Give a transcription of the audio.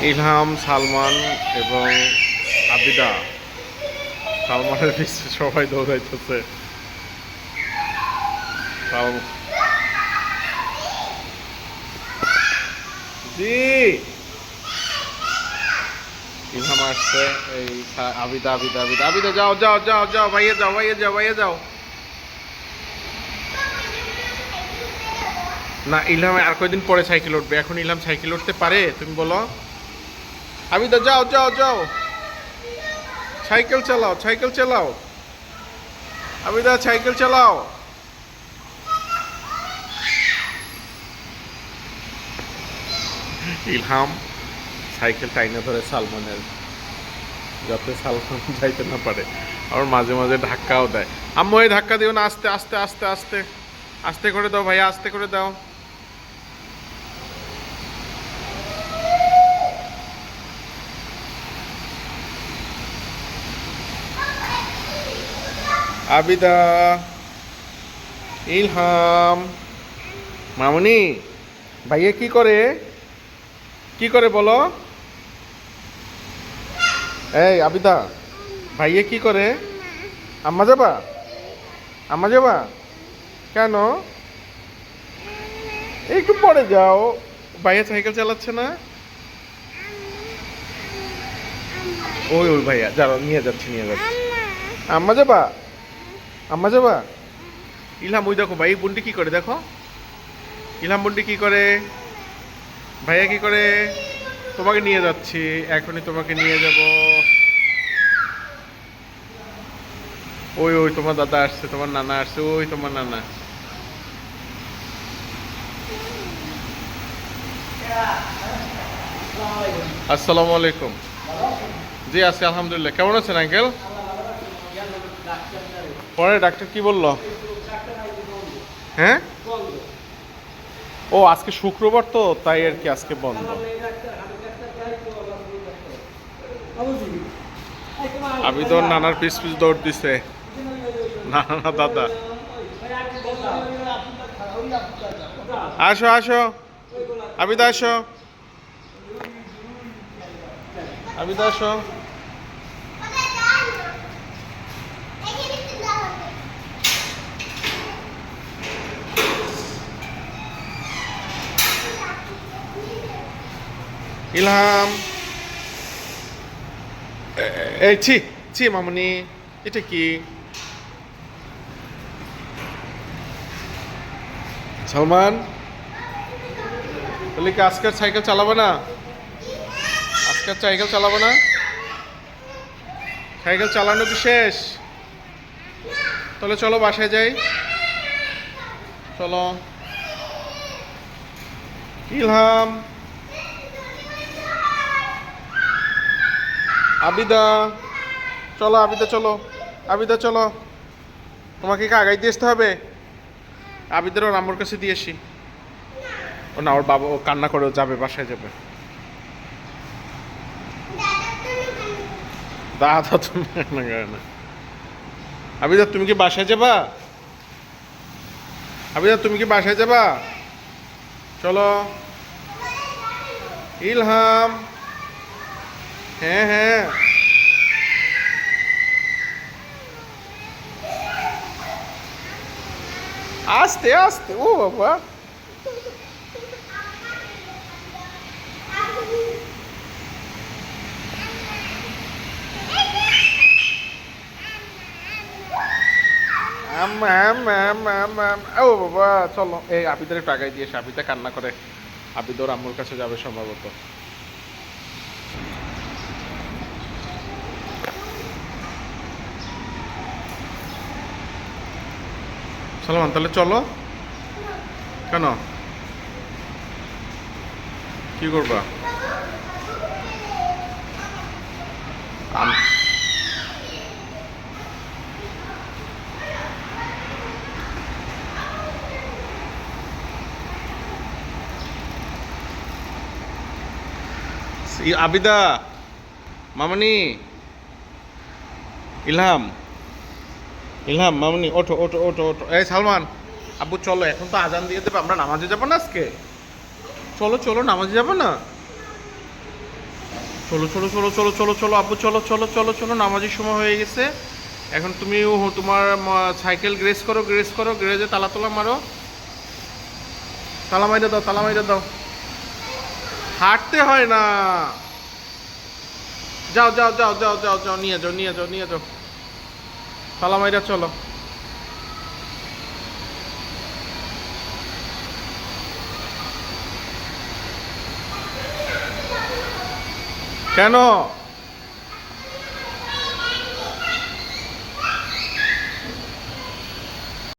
ইলহাম, সালমান এবং আবিদা। সালমানের পিছনে সবাই দৌড়াইতেছে। জি, ইলহাম আসছে। এই আবিদা আবিদা আবিদা আবিদা, যাও যাও যাও যাও, ভাইয়ে যাও, ভাইয়ে যাও, ভাইয়ে যাও। না, ইলহাম আর কয়দিন পরে সাইকেল উঠবে, এখন ইলহাম সাইকেল উঠতে পারে? তুমি বলো। আবিদা যাও যাও যাও, সাইকেল চালাও, সাইকেল চালাও। আবিদা সাইকেল চালাও। ইলহাম সাইকেল টাইনা ধরে সালমানের, যাতে সালমান যাইতে না পারে। আবার মাঝে মাঝে ধাক্কাও দেয়। আম্মু এই ধাক্কা দিও না, আস্তে আস্তে আস্তে আস্তে আস্তে করে দাও ভাইয়া, আস্তে করে দাও। আবিদা, ইলহাম, মামুনি, ভাইয়া কি করে? কি করে বলো? এই আবিদা, ভাইয়া কি করে? আম্মা যাবা? আম্মা যাবা? কেন? একটু পরে যাও। ভাইয়া সাইকেল চালাচ্ছে না? ওই ওই ভাইয়া, যাও, নিয়ে যাচ্ছি নিয়ে যাচ্ছি। আম্মা যাবা? আম্মা যাবা? ইলহাম ওই দেখো ভাই বোনটি কি করে দেখো। ইলহাম বোনটি কি করে? ভাইয়া কি করে? তোমাকে নিয়ে যাচ্ছি, এখনই তোমাকে নিয়ে যাব। ওই ওই তোমার দাদা আসছে, তোমার নানা আসছে, ওই তোমার নানা। আসসালামু আলাইকুম। জি আছি আলহামদুলিল্লাহ। কেমন আছেন আঙ্কেল? পরে ডাক্তার কি বললো? হ্যাঁ, ও আজকে শুক্রবার তো তাই আর কি, আজকে বন্ধ। আমি তো নানার পিস পিস দৌড় দিছে। নানা দাদা, আসো আসো, আবিদা আসো, আবিদা আসো। ইলহাম, এই ছি ছি মামুনি, এটা কি? সালমান, বলি কি আজকের সাইকেল চালাবে না? আজকের সাইকেল চালাবে না? সাইকেল চালানো কি শেষ? তাহলে চলো বাসায় যাই, চলো। ইলহাম, আবিদা, চলো আবিদা চলো, আবিদা চলো। তোমাকে কি আগাই দিয়ে আসতে হবে? আবিদার ওর আম্মুর কাছে দিয়ে আসি। ও না, ওর বাবা ও কান্না করে, ও যাবে, বাসায় যাবে। দাদা তুমি কান্না করে না। আবিদা তুমি কি বাসায় যাবা? আবিদা তুমি কি বাসায় যাবা? চলো। ইলহাম, হ্যাঁ হ্যাঁ, আস্তে আস্তে, ও বাবা। ও বাবা, চলো। এই আবিদের একটু আগাই দিয়েছে, আবিদা কান্না করে। আবিদ ওর আম্মুর কাছে যাবে সম্ভবত। সালমান তাহলে চলো। কেন, কি করবা? আবিদা, মামনি, ইলহাম, ইলহাম, মামনি, ওঠো ওঠো ওঠো ওঠো। এই সালমান, আব্বু চলো, এখন তো আজান দিয়ে দেবে, আমরা নামাজে যাবো না আজকে? চলো চলো, নামাজে যাবো না? চলো চলো চলো চলো চলো চলো আব্বু, চলো চলো চলো চলো, নামাজের সময় হয়ে গেছে। এখন তুমি তোমার সাইকেল গ্রেস করো, গ্রেস করো, গ্রেজে তালা তোলা মারো, তালা মাইরা দাও, তালা মাইরা দাও। হাঁটতে হয় না, যাও যাও যাও যাও যাও যাও, নিয়ে যাও নিয়ে যাও নিয়ে যাও, তালা মাইরা চলো। কেন?